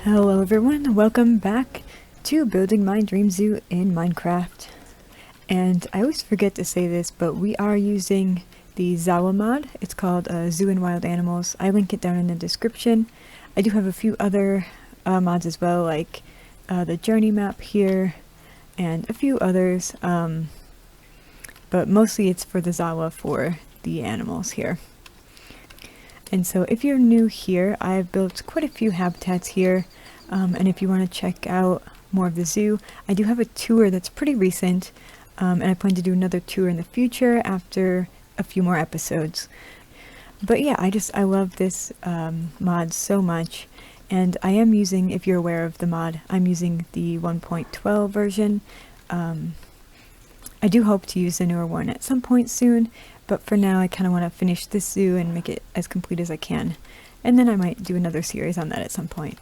Hello everyone, welcome back to building my dream zoo in Minecraft. And I always forget to say this, but we are using the Zawa mod. It's called Zoo and Wild Animals. I link it down in the description. I do have a few other mods as well, like the journey map here and a few others, but mostly it's for the Zawa for the animals here. And so if you're new here, I've built quite a few habitats here, and if you want to check out more of the zoo, I do have a tour that's pretty recent, and I plan to do another tour in the future after a few more episodes. But yeah, I love this mod so much, and I am using, if you're aware of the mod, I'm using the 1.12 version. I do hope to use the newer one at some point soon, but for now I kind of want to finish this zoo and make it as complete as I can, and then I might do another series on that at some point.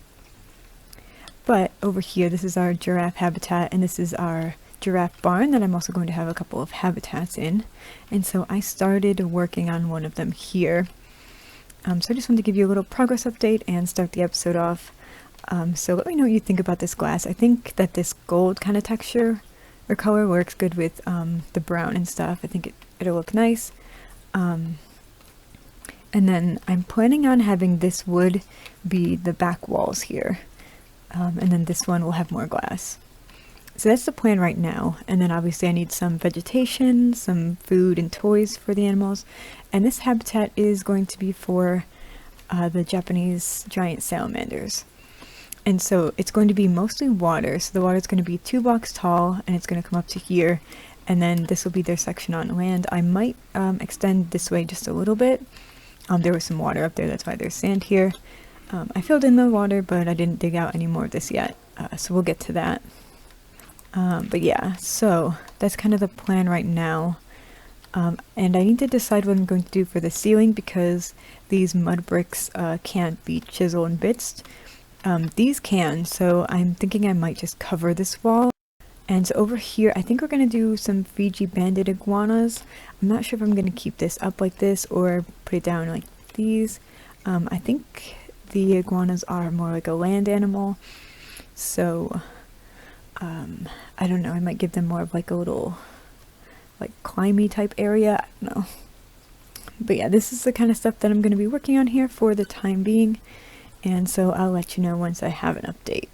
But over here, this is our giraffe habitat, and this is our giraffe barn that I'm also going to have a couple of habitats in, and so I started working on one of them here. So I just wanted to give you a little progress update and start the episode off. So let me know what you think about this glass. I think that this gold kind of texture or color works good with the brown and stuff. I think it'll look nice. And then I'm planning on having this wood be the back walls here. And then this one will have more glass. So that's the plan right now. And then obviously I need some vegetation, some food and toys for the animals. And this habitat is going to be for the Japanese giant salamanders. And so it's going to be mostly water. So the water is going to be 2 blocks tall, and it's going to come up to here. And then this will be their section on land. I might extend this way just a little bit. There was some water up there, that's why there's sand here. I filled in the water, but I didn't dig out any more of this yet. So we'll get to that. But yeah, so that's kind of the plan right now. And I need to decide what I'm going to do for the ceiling, because these mud bricks can't be chiseled and bitsed. These can, so I'm thinking I might just cover this wall. And so over here, I think we're going to do some Fiji banded iguanas. I'm not sure if I'm going to keep this up like this or put it down like these. I think the iguanas are more like a land animal, so I don't know, I might give them more of like a little like climby type area, I don't know. But yeah, this is the kind of stuff that I'm going to be working on here for the time being, and so I'll let you know once I have an update.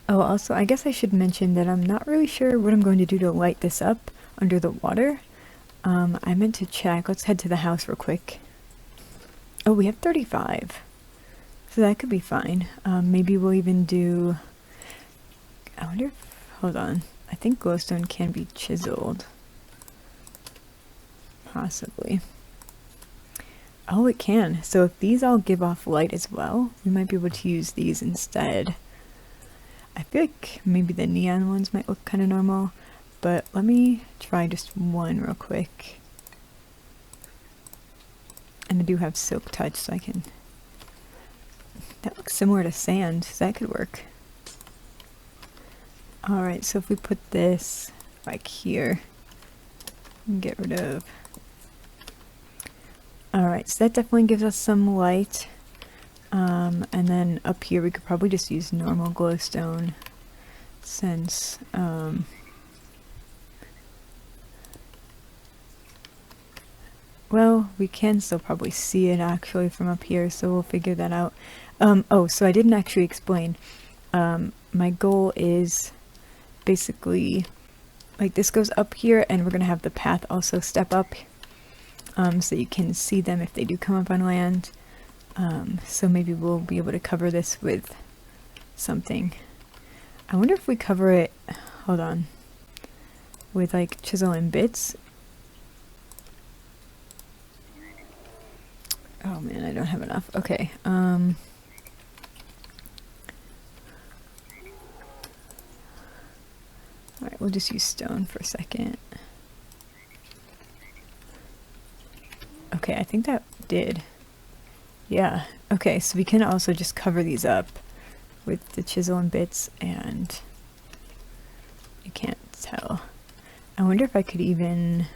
Oh, also, I guess I should mention that I'm not really sure what I'm going to do to light this up under the water. I meant to check. Let's head to the house real quick. Oh, we have 35. So that could be fine. Maybe we'll even do... I wonder if... Hold on. I think glowstone can be chiseled. Possibly. Oh, it can. So if these all give off light as well, we might be able to use these instead. I feel like maybe the neon ones might look kind of normal, but let me try just one real quick. And I do have silk touch, so I can... That looks similar to sand, so that could work. Alright, so if we put this like here, and get rid of... Alright, so that definitely gives us some light. And then up here we could probably just use normal glowstone, since well, we can still probably see it actually from up here, so we'll figure that out. Oh, so I didn't actually explain. My goal is basically like this goes up here, and we're gonna have the path also step up, so you can see them if they do come up on land. So maybe we'll be able to cover this with something. I wonder if we cover it, hold on, with like chisel and bits. Oh man, I don't have enough. Okay, alright, we'll just use stone for a second. Okay, I think that did. Yeah, okay, so we can also just cover these up with the chisel and bits, and you can't tell. I wonder if I could even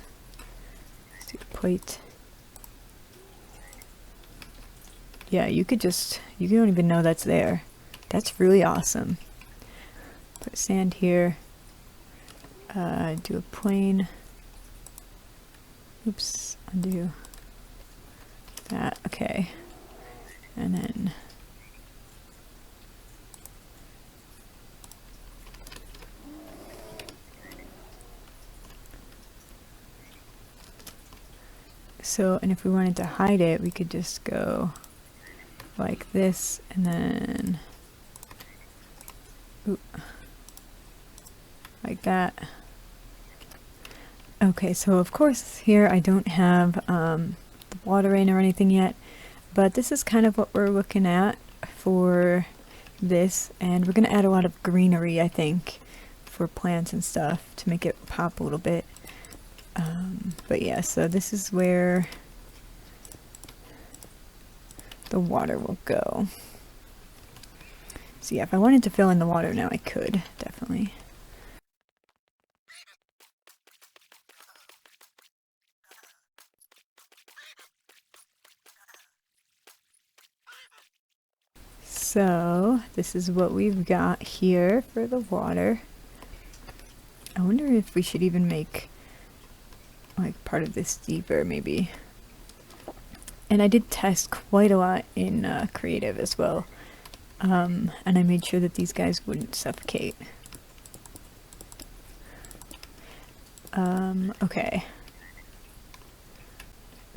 do a plate. Yeah, you don't even know that's there. that's really awesome. Put sand here. Do a plane. Oops, undo that. Okay. And then so, and if we wanted to hide it, we could just go like this and then like that. Okay, so of course here I don't have the water in or anything yet, but this is kind of what we're looking at for this, and we're going to add a lot of greenery, I think, for plants and stuff to make it pop a little bit. But yeah, so this is where the water will go. So yeah, if I wanted to fill in the water now, I could, definitely. So this is what we've got here for the water. I wonder if we should even make like part of this deeper, maybe. And I did test quite a lot in creative as well, and I made sure that these guys wouldn't suffocate. Okay.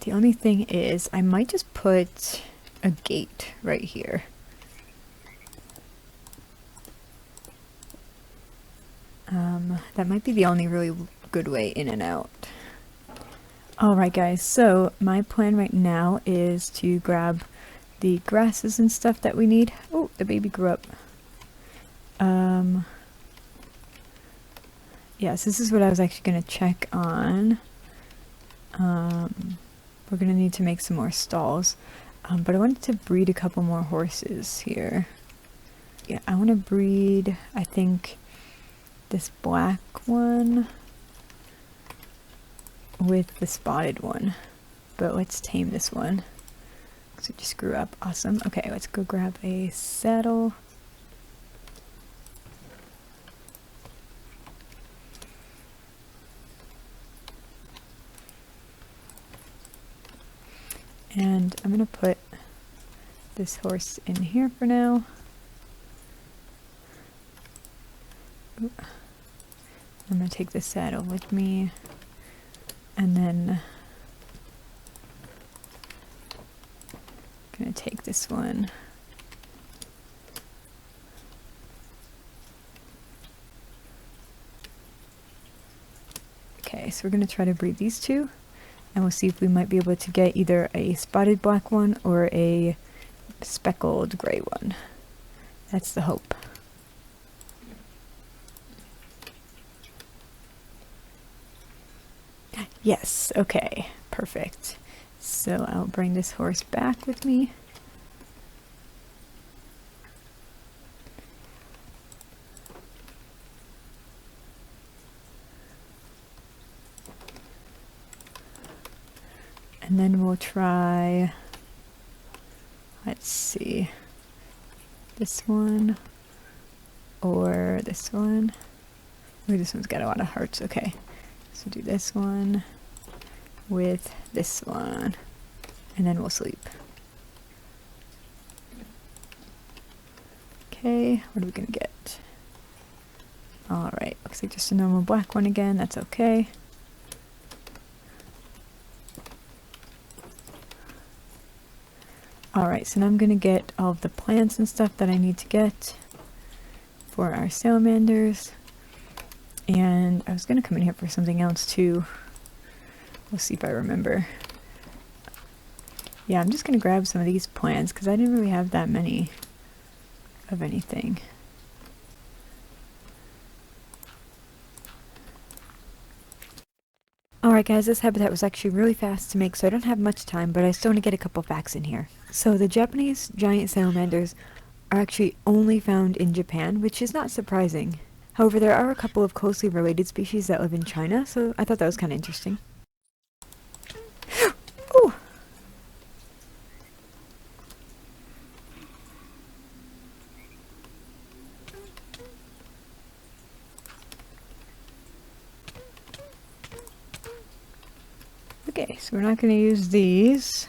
The only thing is, I might just put a gate right here. That might be the only really good way in and out. Alright guys, so my plan right now is to grab the grasses and stuff that we need. Oh, the baby grew up. Yes, this is what I was actually going to check on. We're going to need to make some more stalls. But I wanted to breed a couple more horses here. Yeah, I want to breed, I think, this black one with the spotted one. But let's tame this one. So it just grew up. Awesome. Okay, let's go grab a saddle. And I'm going to put this horse in here for now. Oop. I'm going to take the saddle with me. And then I'm going to take this one. Okay, so we're going to try to breed these two. And we'll see if we might be able to get either a spotted black one or a speckled gray one. That's the hope. Yes, okay, perfect. So I'll bring this horse back with me. And then we'll try, let's see, this one or this one. Ooh, this one's got a lot of hearts. Okay, so do this one with this one, and then we'll sleep. Okay, what are we gonna get? Alright, looks like just a normal black one again. That's okay. Alright, so now I'm going to get all of the plants and stuff that I need to get for our salamanders. And I was going to come in here for something else too. We'll see if I remember. Yeah, I'm just going to grab some of these plants because I didn't really have that many of anything. Alright guys, this habitat was actually really fast to make, so I don't have much time, but I still want to get a couple facts in here. So the Japanese giant salamanders are actually only found in Japan, which is not surprising. However, there are a couple of closely related species that live in China, so I thought that was kind of interesting. Ooh. Okay, so we're not going to use these.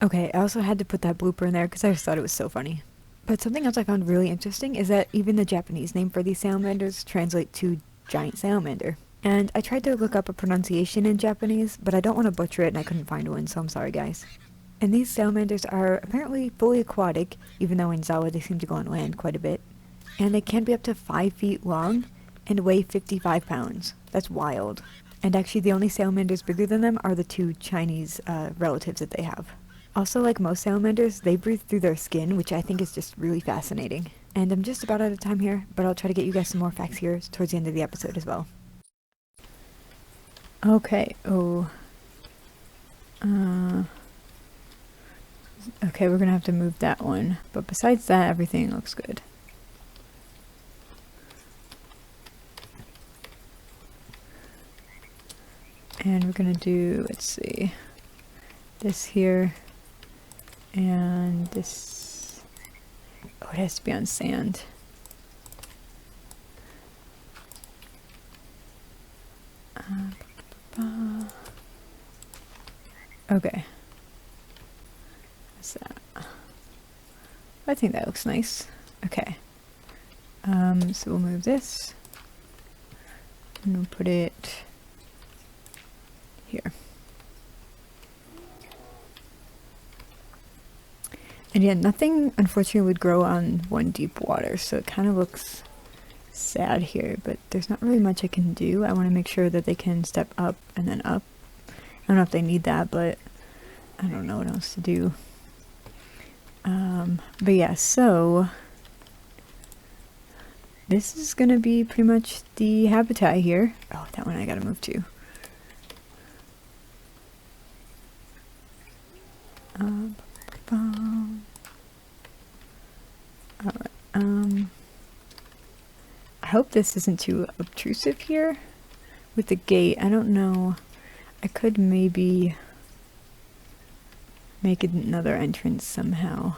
Okay, I also had to put that blooper in there because I just thought it was so funny. But something else I found really interesting is that even the Japanese name for these salamanders translate to giant salamander. And I tried to look up a pronunciation in Japanese, but I don't want to butcher it and I couldn't find one, so I'm sorry guys. And these salamanders are apparently fully aquatic, even though in Zawa they seem to go on land quite a bit. And they can be up to 5 feet long and weigh 55 pounds. That's wild. And actually the only salamanders bigger than them are the two Chinese relatives that they have. Also, like most salamanders, they breathe through their skin, which I think is just really fascinating. And I'm just about out of time here, but I'll try to get you guys some more facts here towards the end of the episode as well. Okay, okay, we're gonna have to move that one. But besides that, everything looks good. And we're gonna do, let's see, this here, and this, oh, it has to be on sand. Okay. What's that? I think that looks nice. Okay. So we'll move this, and we'll put it here. And yeah, nothing unfortunately would grow on one deep water, so it kind of looks sad here, but there's not really much I can do. I want to make sure that they can step up and then up. I don't know if they need that, but I don't know what else to do. But yeah, so this is gonna be pretty much the habitat here. Oh, that one I gotta move to. Alright, I hope this isn't too obtrusive here with the gate. I don't know. I could maybe make another entrance somehow.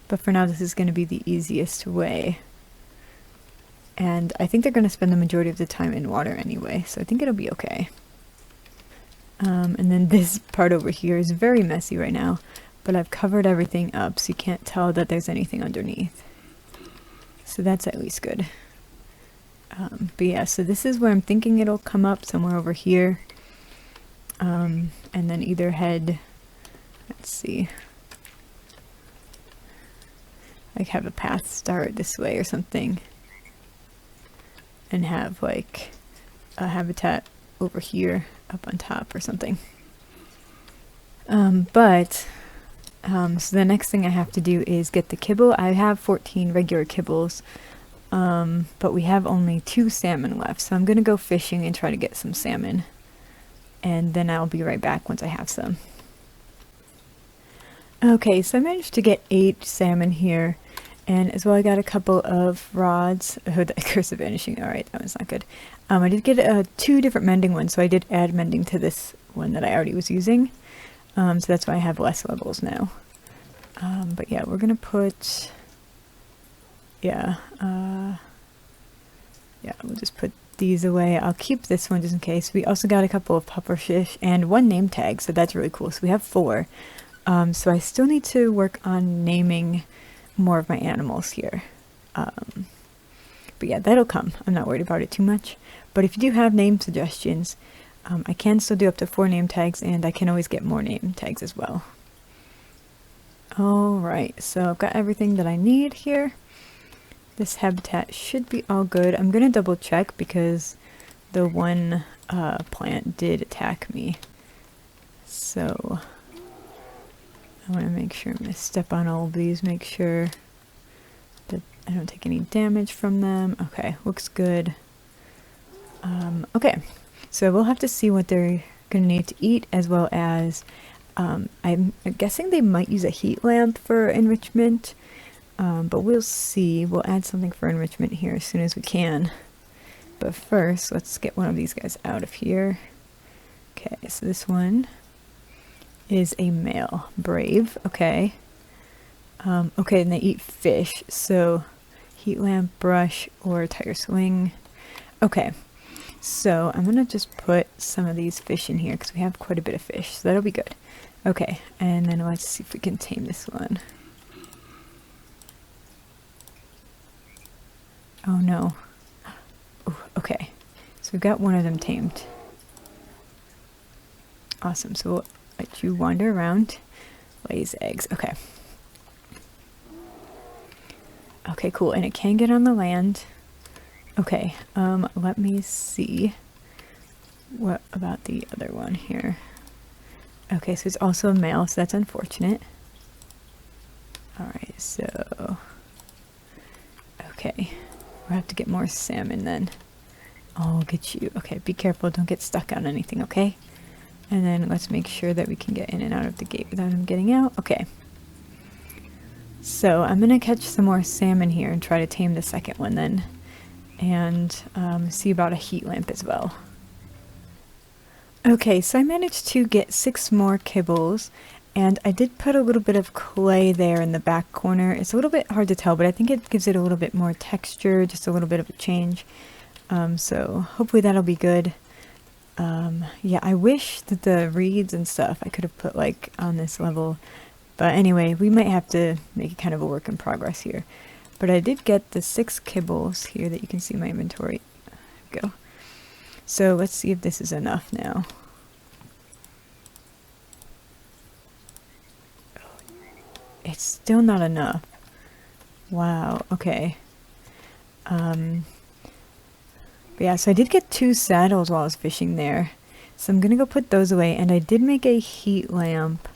But for now, this is going to be the easiest way. And I think they're going to spend the majority of the time in water anyway, so I think it'll be okay. And then this part over here is very messy right now, but I've covered everything up so you can't tell that there's anything underneath. So that's at least good. But yeah, so this is where I'm thinking it'll come up, somewhere over here. And then either head, let's see, like have a path start this way or something. And have like a habitat over here up on top or something. So the next thing I have to do is get the kibble. I have 14 regular kibbles, but we have only 2 salmon left, so I'm gonna go fishing and try to get some salmon, and then I'll be right back once I have some. Okay, so I managed to get 8 salmon here, and as well I got a couple of rods. Oh, the curse of vanishing. Alright, that one's not good. I did get 2 different mending ones, so I did add mending to this one that I already was using. So that's why I have less levels now. But yeah, we're gonna put, yeah, we'll just put these away. I'll keep this one just in case. We also got a couple of pufferfish and 1 name tag, so that's really cool. So we have 4. So I still need to work on naming more of my animals here. But yeah, that'll come. I'm not worried about it too much. But if you do have name suggestions, I can still do up to 4 name tags, and I can always get more name tags as well. Alright, so I've got everything that I need here. This habitat should be all good. I'm gonna double check because the one plant did attack me. So I want to make sure I'm gonna step on all of these, make sure that I don't take any damage from them. Okay, looks good. Okay, so we'll have to see what they're gonna need to eat, as well as I'm guessing they might use a heat lamp for enrichment, but we'll see. We'll add something for enrichment here as soon as we can. But first, let's get one of these guys out of here. Okay, so this one is a male. Brave, okay. Okay, and they eat fish, so heat lamp, brush, or tire swing. Okay, So I'm gonna just put some of these fish in here because we have quite a bit of fish, so that'll be good. Okay, and then let's see if we can tame this one. Oh no. Ooh, okay, so we've got one of them tamed. Awesome, so we'll let you wander around, lays eggs. Okay. Okay, cool, and it can get on the land. Okay, let me see. What about the other one here? Okay, so it's also a male, so that's unfortunate. Alright, so... Okay, we'll have to get more salmon then. I'll get you. Okay, be careful, don't get stuck on anything, okay? And then let's make sure that we can get in and out of the gate without him getting out. Okay. So I'm gonna catch some more salmon here and try to tame the second one then. And see about a heat lamp as well. Okay, so I managed to get 6 more kibbles, and I did put a little bit of clay there in the back corner. It's a little bit hard to tell, but I think it gives it a little bit more texture, just a little bit of a change. So hopefully that'll be good. Yeah, I wish that the reeds and stuff I could have put like on this level, but anyway, we might have to make it kind of a work in progress here. But I did get the 6 kibbles here that you can see in my inventory. There we go. So let's see if this is enough now. It's still not enough. Wow, okay. Yeah, so I did get 2 saddles while I was fishing there. So I'm gonna go put those away, and I did make a heat lamp.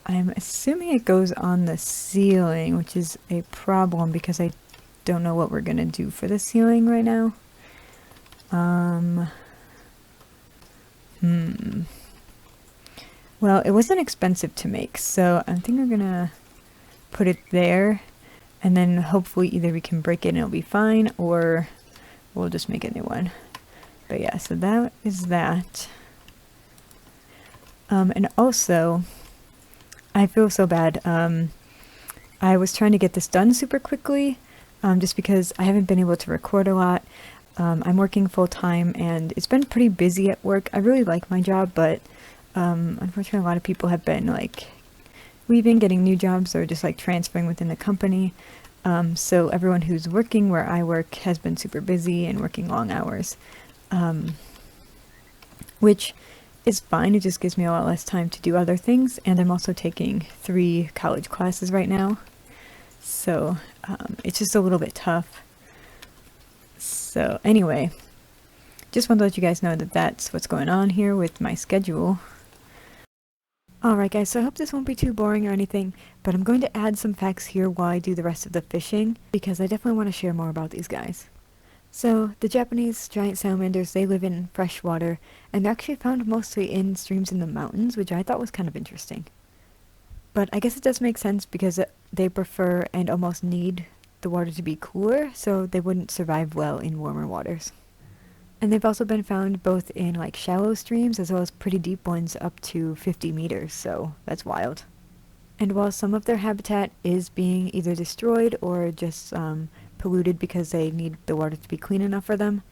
I'm assuming it goes on the ceiling, which is a problem because I don't know what we're gonna do for the ceiling right now. Well, it wasn't expensive to make, so I think we're gonna put it there, and then hopefully either we can break it and it'll be fine, or we'll just make a new one. But yeah, so that is that. And also, I feel so bad. I was trying to get this done super quickly, just because I haven't been able to record a lot. I'm working full time and it's been pretty busy at work. I really like my job, but unfortunately a lot of people have been like leaving, getting new jobs, or just like transferring within the company. So everyone who's working where I work has been super busy and working long hours, which is fine. It just gives me a lot less time to do other things, and I'm also taking 3 college classes right now, so it's just a little bit tough. So anyway, just wanted to let you guys know that that's what's going on here with my schedule. Alright guys, so I hope this won't be too boring or anything, but I'm going to add some facts here while I do the rest of the fishing, because I definitely want to share more about these guys. So, the Japanese giant salamanders, they live in fresh water, and they're actually found mostly in streams in the mountains, which I thought was kind of interesting. But I guess it does make sense because they prefer and almost need the water to be cooler, so they wouldn't survive well in warmer waters. And they've also been found both in like shallow streams as well as pretty deep ones up to 50 meters, so that's wild. And while some of their habitat is being either destroyed or just polluted because they need the water to be clean enough for them,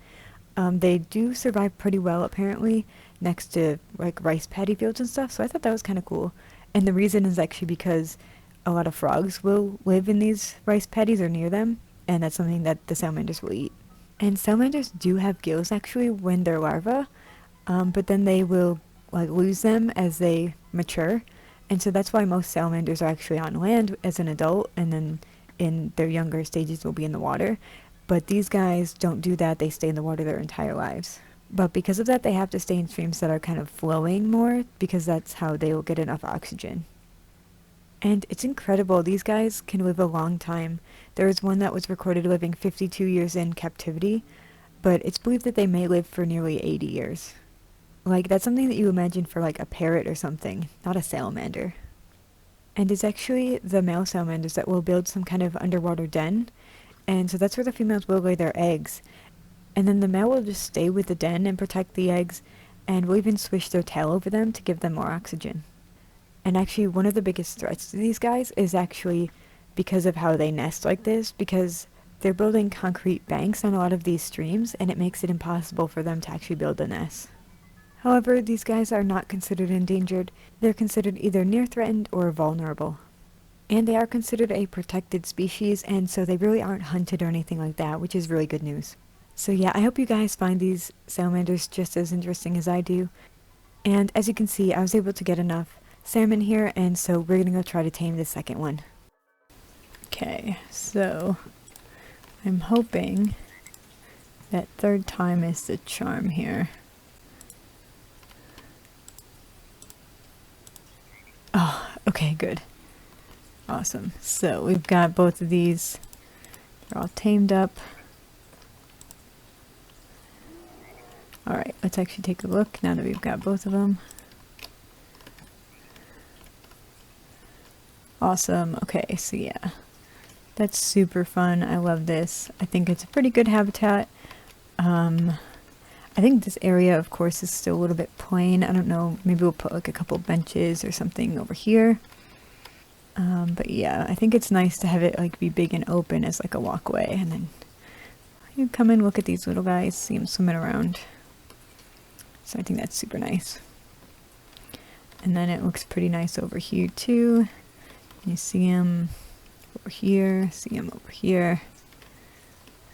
they do survive pretty well apparently next to like rice paddy fields and stuff, so I thought that was kind of cool. And the reason is actually because a lot of frogs will live in these rice paddies or near them, and that's something that the salamanders will eat. And salamanders do have gills actually when they're larvae, but then they will like lose them as they mature, and so that's why most salamanders are actually on land as an adult, and then in their younger stages will be in the water. But these guys don't do that, they stay in the water their entire lives. But because of that, they have to stay in streams that are kind of flowing more, because that's how they will get enough oxygen. And it's incredible, these guys can live a long time. There was one that was recorded living 52 years in captivity, but it's believed that they may live for nearly 80 years. Like, that's something that you imagine for like a parrot or something, not a salamander. And it's actually the male salamanders that will build some kind of underwater den, and so that's where the females will lay their eggs. And then the male will just stay with the den and protect the eggs, and will even swish their tail over them to give them more oxygen. And actually one of the biggest threats to these guys is actually because of how they nest like this, because they're building concrete banks on a lot of these streams, and it makes it impossible for them to actually build a nest. However, these guys are not considered endangered. They're considered either near threatened or vulnerable. And they are considered a protected species, and so they really aren't hunted or anything like that, which is really good news. So yeah, I hope you guys find these salamanders just as interesting as I do. And as you can see, I was able to get enough salmon here, and so we're gonna go try to tame the second one. Okay, so I'm hoping that third time is the charm here. Oh, okay, good. Awesome. So we've got both of these. They're all tamed up. Alright, let's actually take a look now that we've got both of them. Awesome. Okay, so yeah. That's super fun. I love this. I think it's a pretty good habitat. I think this area, of course, is still a little bit plain. I don't know, maybe we'll put like a couple benches or something over here. But yeah, I think it's nice to have it like be big and open as like a walkway, and then you come in, look at these little guys, see them swimming around. So I think that's super nice. And then it looks pretty nice over here too. You see them over here, see them over here.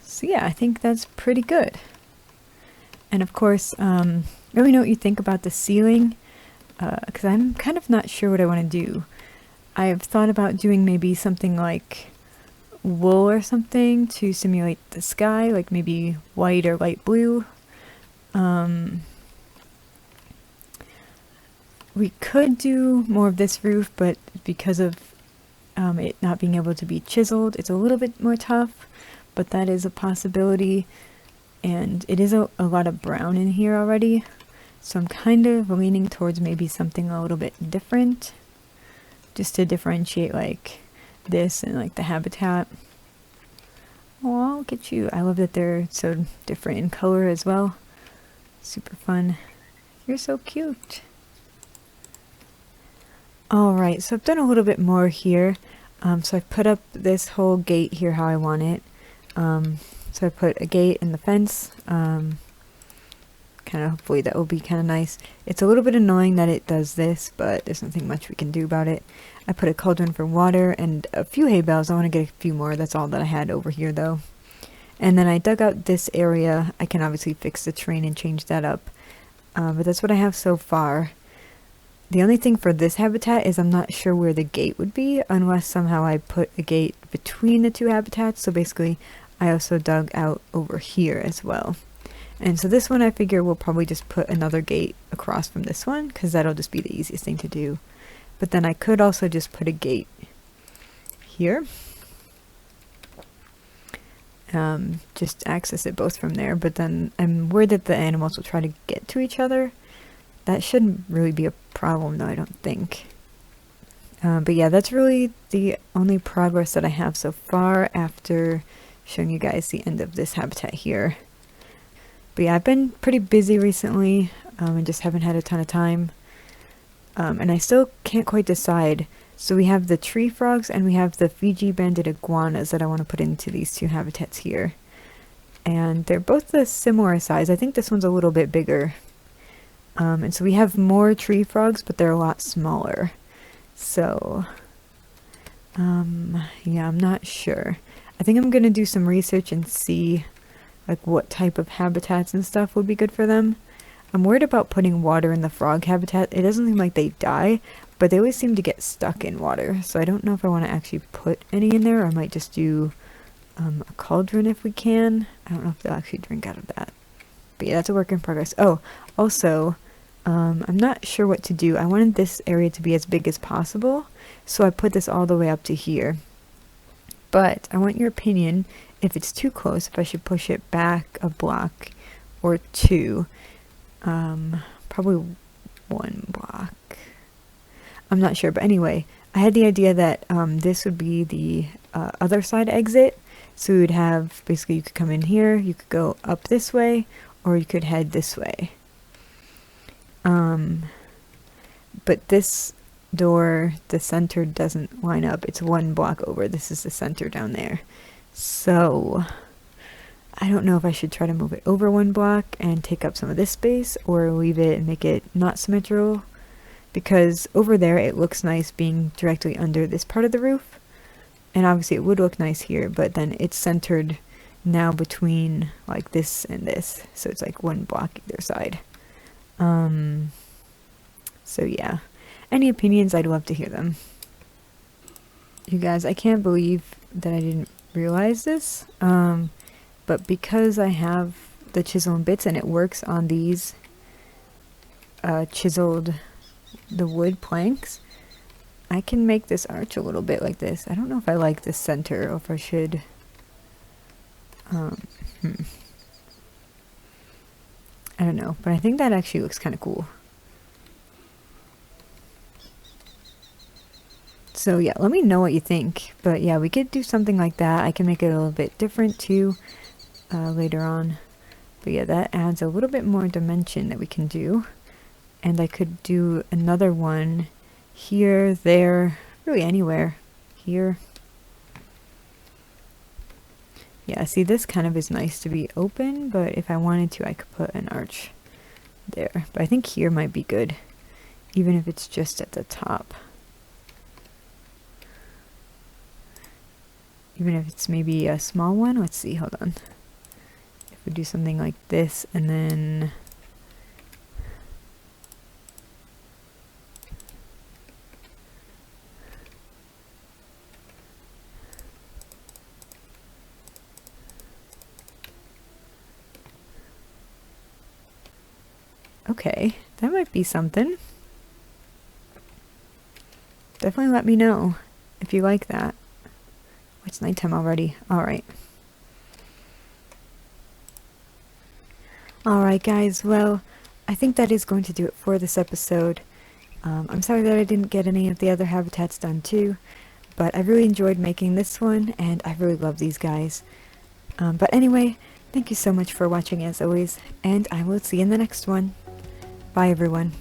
So yeah, I think that's pretty good. And of course, let me know what you think about the ceiling, because I'm kind of not sure what I want to do. I've thought about doing maybe something like wool or something to simulate the sky, like maybe white or light blue. We could do more of this roof, but because of it not being able to be chiseled, it's a little bit more tough, but that is a possibility. And it is a lot of brown in here already, so I'm kind of leaning towards maybe something a little bit different, just to differentiate like this and like the habitat. Oh, look at you. I love that they're so different in color as well. Super fun. You're so cute. Alright, so I've done a little bit more here. So I've put up this whole gate here how I want it. So I put a gate in the fence. Kind of hopefully that will be kind of nice. It's a little bit annoying that it does this, but there's nothing much we can do about it. I put a cauldron for water and a few hay bales. I want to get a few more. That's all that I had over here though. And then I dug out this area. I can obviously fix the terrain and change that up. But that's what I have so far. The only thing for this habitat is I'm not sure where the gate would be unless somehow I put a gate between the two habitats. So basically I also dug out over here as well. And so this one I figure we'll probably just put another gate across from this one because that'll just be the easiest thing to do. But then I could also just put a gate here. Just access it both from there, but then I'm worried that the animals will try to get to each other. That shouldn't really be a problem though, I don't think. But yeah, that's really the only progress that I have so far after showing you guys the end of this habitat here. But yeah, I've been pretty busy recently and just haven't had a ton of time. And I still can't quite decide. So we have the tree frogs and we have the Fiji banded iguanas that I want to put into these two habitats here. And they're both a similar size. I think this one's a little bit bigger. And so we have more tree frogs, but they're a lot smaller. So, yeah, I'm not sure. I think I'm going to do some research and see like what type of habitats and stuff would be good for them. I'm worried about putting water in the frog habitat. It doesn't seem like they die, but they always seem to get stuck in water. So I don't know if I want to actually put any in there, or I might just do a cauldron if we can. I don't know if they'll actually drink out of that. But yeah, that's a work in progress. Oh, also, I'm not sure what to do. I wanted this area to be as big as possible, so I put this all the way up to here. But I want your opinion if it's too close, if I should push it back a block or two. Probably one block. I'm not sure, but anyway, I had the idea that this would be the other side exit. So we would have, basically you could come in here, you could go up this way, or you could head this way. But this door, the center doesn't line up. It's one block over. This is the center down there. So I don't know if I should try to move it over one block and take up some of this space, or leave it and make it not symmetrical, because over there it looks nice being directly under this part of the roof, and obviously it would look nice here, but then it's centered now between like this and this, so it's like one block either side. So yeah, any opinions, I'd love to hear them. You guys, I can't believe that I didn't realize this, but because I have the chisel and bits and it works on these chiseled, the wood planks, I can make this arch a little bit like this. I don't know if I like this center or if I should I don't know, but I think that actually looks kind of cool. So yeah, let me know what you think. But yeah, we could do something like that. I can make it a little bit different too later on. But yeah, that adds a little bit more dimension that we can do. And I could do another one here, there, really anywhere. Here. Yeah, see, this kind of is nice to be open, but if I wanted to, I could put an arch there. But I think here might be good, even if it's just at the top. Even if it's maybe a small one. Let's see, hold on. If we do something like this, and then okay, that might be something. Definitely let me know if you like that. It's nighttime already. Alright. Alright guys, well, I think that is going to do it for this episode. I'm sorry that I didn't get any of the other habitats done too, but I really enjoyed making this one, and I really love these guys. But anyway, thank you so much for watching as always, and I will see you in the next one. Bye everyone.